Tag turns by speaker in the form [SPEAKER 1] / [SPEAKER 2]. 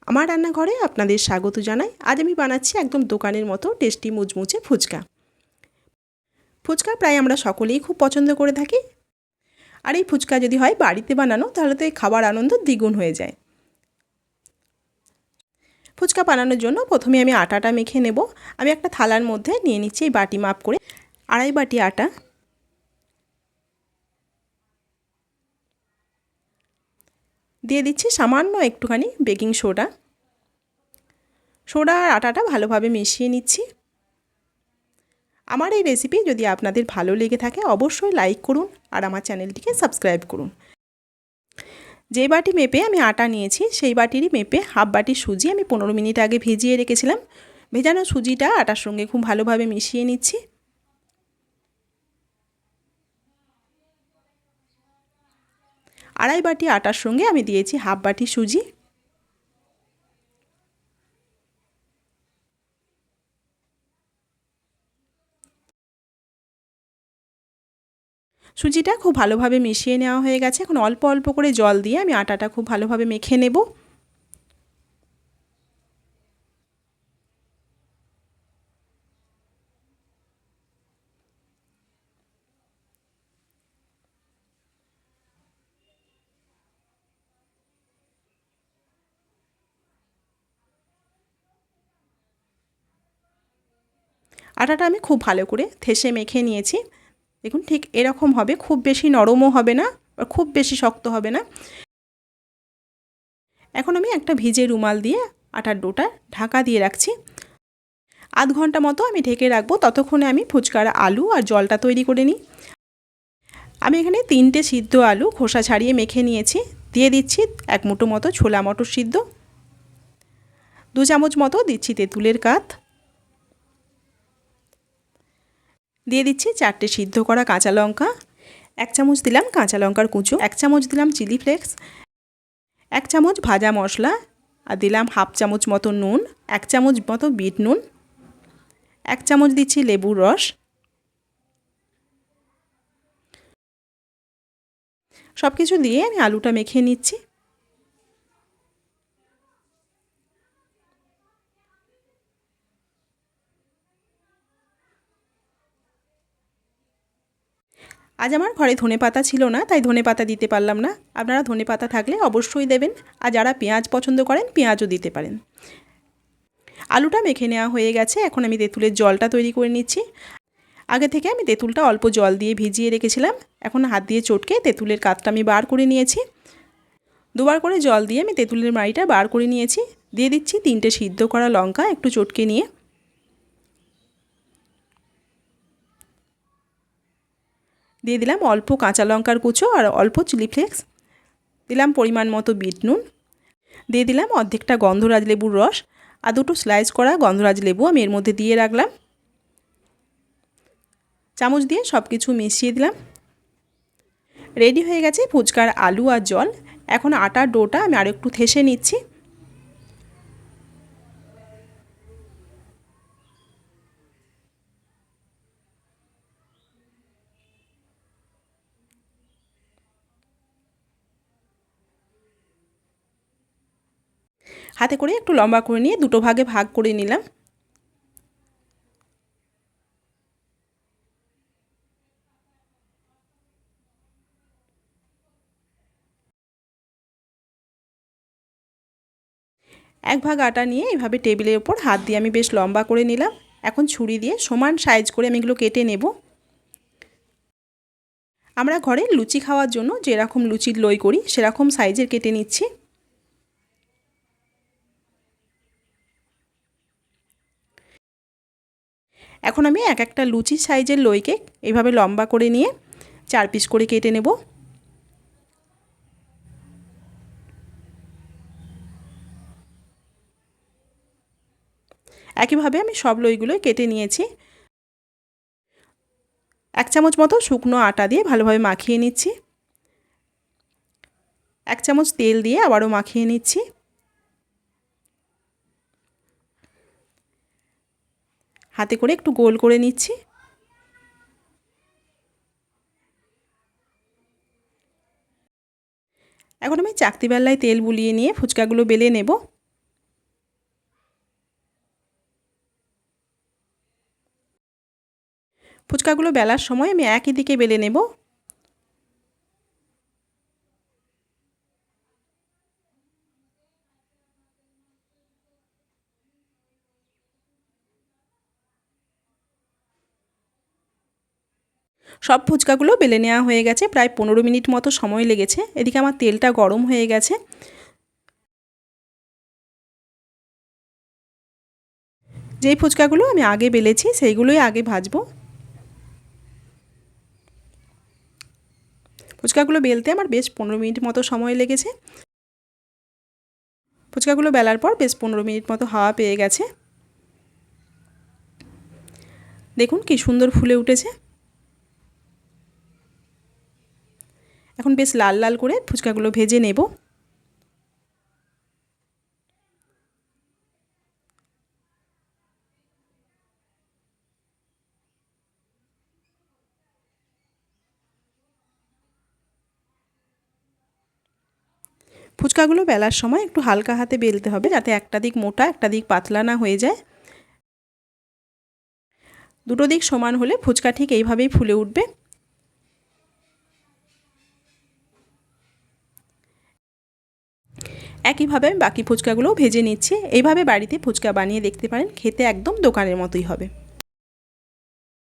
[SPEAKER 1] আমার রান্নাঘরে আপনাদের স্বাগত জানাই। আজ আমি বানাচ্ছি একদম দোকানের মতো টেস্টি মুচমুচে ফুচকা। ফুচকা প্রায় আমরা সকলেই খুব পছন্দ করে থাকি। আর এই ফুচকা যদি হয় বাড়িতে বানানো তাহলে তো এই খাবার আনন্দ দ্বিগুণ হয়ে যায়। ফুচকা বানানোর জন্য প্রথমে আমি আটাটা মেখে নেব। আমি একটা থালার মধ্যে নিয়ে নিচ্ছি এই বাটি মাপ করে 2.5 বাটি আটা। দিয়ে দিচ্ছি সামান্য একটুখানি বেকিং সোডা। সোডা আর আটাটা ভালোভাবে মিশিয়ে নিচ্ছি। আমার এই রেসিপি যদি আপনাদের ভালো লেগে থাকে অবশ্যই লাইক করুন আর আমার চ্যানেলটিকে সাবস্ক্রাইব করুন। যে বাটি মেপে আমি আটা নিয়েছি সেই বাটিরই মেপে হাফ বাটি সুজি আমি 15 মিনিট আগে ভিজিয়ে রেখেছিলাম। ভেজানো সুজিটা আটার সঙ্গে খুব ভালোভাবে মিশিয়ে নিচ্ছি। আড়াই বাটি আটার সঙ্গে আমি দিয়েছি হাফ বাটি সুজি। সুজিটা খুব ভালোভাবে মিশিয়ে নেওয়া হয়ে গেছে। এখন অল্প অল্প করে জল দিয়ে আমি আটাটা খুব ভালোভাবে মেখে নেব। আটাটা আমি খুব ভালো করে থেসে মেখে নিয়েছি। দেখুন ঠিক এরকম হবে, খুব বেশি নরমও হবে না আর খুব বেশি শক্ত হবে না। এখন আমি একটা ভিজে রুমাল দিয়ে আটার ডোটা ঢাকা দিয়ে রাখছি। আধ ঘন্টা মতো আমি ঢেকে রাখবো। ততক্ষণে আমি ফুচকার আলু আর জলটা তৈরি করে নিই। আমি এখানে 3টে সিদ্ধ আলু খোসা ছাড়িয়ে মেখে নিয়েছি। দিয়ে দিচ্ছি 1 মুঠো মতো ছোলা মটর সিদ্ধ, 2 চামচ মতো দিচ্ছি তেঁতুলের কাত, দিয়ে দিচ্ছি 4টে সিদ্ধ করা কাঁচা লঙ্কা, 1 চামচ দিলাম কাঁচা লঙ্কার কুচো, 1 চামচ দিলাম চিলি ফ্লেক্স, 1 চামচ ভাজা মশলা আর দিলাম হাফ চামচ মতো নুন, 1 চামচ মতো বিট নুন, 1 চামচ দিচ্ছি লেবুর রস। সব কিছু দিয়ে আমি আলুটা মেখে নিচ্ছি। আজ আমার ঘরে ধনেপাতা ছিল না, তাই ধনেপাতা দিতে পারলাম না। আপনারা ধনেপাতা থাকলে অবশ্যই দেবেন। আর যারা পেঁয়াজ পছন্দ করেন পেঁয়াজও দিতে পারেন। আলুটা মেখে নেওয়া হয়ে গেছে। এখন আমি তেঁতুলের জলটা তৈরি করে নিচ্ছি। আগে থেকে আমি তেঁতুলটা অল্প জল দিয়ে ভিজিয়ে রেখেছিলাম। এখন হাত দিয়ে চটকে তেঁতুলের কাতটা আমি বার করে নিয়েছি। দুবার করে জল দিয়ে আমি তেঁতুলের মাড়িটা বার করে নিয়েছি। দিয়ে দিচ্ছি 3টে সিদ্ধ করা লঙ্কা একটু চটকে নিয়ে। দিয়ে দিলাম অল্প কাঁচা লঙ্কার কুচো আর অল্প চিলি ফ্লেক্স, দিলাম পরিমাণ মতো বিট নুন, দিয়ে দিলাম অর্ধেকটা গন্ধরাজ লেবুর রস আর 2টো স্লাইস করা গন্ধরাজ লেবু আমি এর মধ্যে দিয়ে রাখলাম। চামচ দিয়ে সব কিছু মিশিয়ে দিলাম। রেডি হয়ে গেছে ফুচকার আলু আর জল। এখন আটার ডোটা আমি আরেকটু থেসে নিচ্ছি। হাতে করে একটু লম্বা করে নিয়ে 2টো ভাগে ভাগ করে নিলাম। এক ভাগ আটা নিয়ে এইভাবে টেবিলের ওপর হাত দিয়ে আমি বেশ লম্বা করে নিলাম। এখন ছুরি দিয়ে সমান সাইজ করে আমি এগুলো কেটে নেব। আমরা ঘরে লুচি খাওয়ার জন্য যেরকম লুচির লই করি সেরকম সাইজের কেটে নিচ্ছি। এখন আমি এক একটা লুচি সাইজের লইকে এইভাবে লম্বা করে নিয়ে 4 পিস করে কেটে নেব। একইভাবে আমি সব লইগুলো কেটে নিয়েছি। 1 চামচ মতো শুকনো আটা দিয়ে ভালোভাবে মাখিয়ে নিচ্ছি। 1 চামচ তেল দিয়ে আবারও মাখিয়ে নিচ্ছি। হাতে করে একটু গোল করে নিচ্ছি। এখন আমি চাকতি বেল্লায় তেল বুলিয়ে নিয়ে ফুচকাগুলো বেলে নেব। ফুচকাগুলো বেলার সময় আমি একই দিকে বেলে নেব। সব ফুচকাগুলো বেলে নেওয়া হয়ে গেছে, প্রায় 15 মিনিট মতো সময় লেগেছে। এদিকে আমার তেলটা গরম হয়ে গেছে। যেই ফুচকাগুলো আমি আগে বেলেছি সেইগুলোই আগে ভাজবো। ফুচকাগুলো বেলতে আমার বেশ 15 মিনিট মতো সময় লেগেছে। ফুচকাগুলো বেলার পর বেশ 15 মিনিট মতো হাওয়া পেয়ে গেছে। দেখুন কি সুন্দর ফুলে উঠেছে। এখন বেশ লাল লাল করে ফুচকাগুলো ভেজে নেব। ফুচকাগুলো বেলার সময় একটু হালকা হাতে বেলতে হবে, যাতে একটা দিক মোটা একটা দিক পাতলা না হয়ে যায়। দুটো দিক সমান হলে ফুচকা ঠিক এইভাবেই ফুলে উঠবে। একইভাবে আমি বাকি ফুচকাগুলোও ভেজে নিচ্ছি। এইভাবে বাড়িতে ফুচকা বানিয়ে দেখতে পারেন, খেতে একদম দোকানের মতোই হবে।